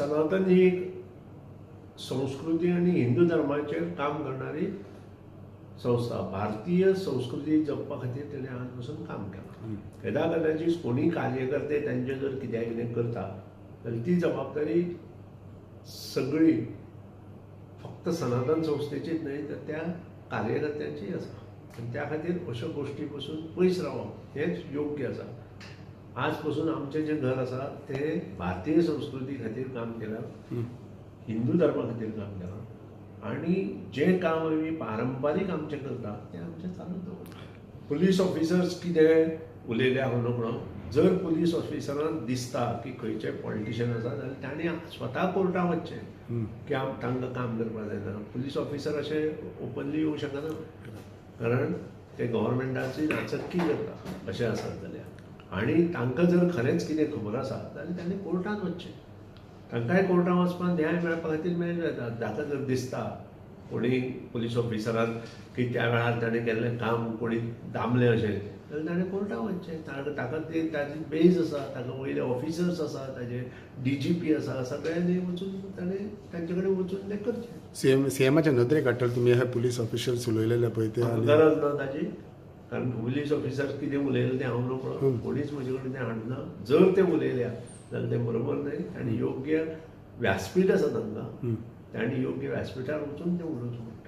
सनातन ही एक संस्कृती आणि हिंदू धर्माचेर काम करणारी संस्था. भारतीय संस्कृती जपपा खातीर तेणें आजपासून काम केलां. येदा कोणी कार्यकर्ते तांचे जर कितें करता जाल्यार ती जबाबदारी सगळी फक्त सनातन संस्थेचीच न्हय तर त्या कार्यकर्त्यांची आसा. आनी त्या खातीर अश्यो गोश्टी पासून पयस रावप हेंच योग्य आसा. आज पासून आमचें जें घर आसा तें भारतीय संस्कृती खातीर काम केलां, हिंदू धर्मा खातीर काम केलां आनी जें काम आमी पारंपारीक आमचें करता तें आमचें चालू दवरता. पुलीस ऑफिसर्स कितें उलयले हांव नकळो. जर पुलीस ऑफिसरांक दिसता की खंयचे पॉलिटिशियन आसा जाल्यार ताणें स्वता कोर्टां वचचें की तांकां काम करपाक जायना. पुलीस ऑफिसर अशें ओपनली येवंक शकना, कारण ते गव्हर्मेंटाची नाचक्की करता अशें आसत जाल्यार. आनी तांकां जर खरेंच कितें खबर आसा जाल्यार ताणें कोर्टांत वचचें. तांकांय कोर्टांत वचपाक न्याय मेळपा खातीर मेळूं येता. ताका जर दिसता कोणी पुलीस ऑफिसरान की त्या वेळार ताणें केल्लें काम कोणी दामलें अशें जाल्यार ताणें कोर्टांत वचचें. ताका ताजी बेज आसा, ताका वयले ऑफिसर्स आसा, ताजे DGP आसा, सगळ्यांनी वचून ताणें तांचे कडेन वचून तें करचें. सीएमाच्या नदरेक हाडटले तुमी हे पुलीस ऑफिशियल्स उलयलेले पळय ते गरज ना ताजी, कारण पुलीस ऑफिसर कितें उलयलें तें हांव नकळो. कोणीच म्हजे कडेन तें हाडना. जर तें उलयल्या जाल्यार तें बरोबर न्हय. आनी योग्य व्यासपीठ आसा तांकां, तांणी योग्य व्यासपीठार वचून तें उलोवचें.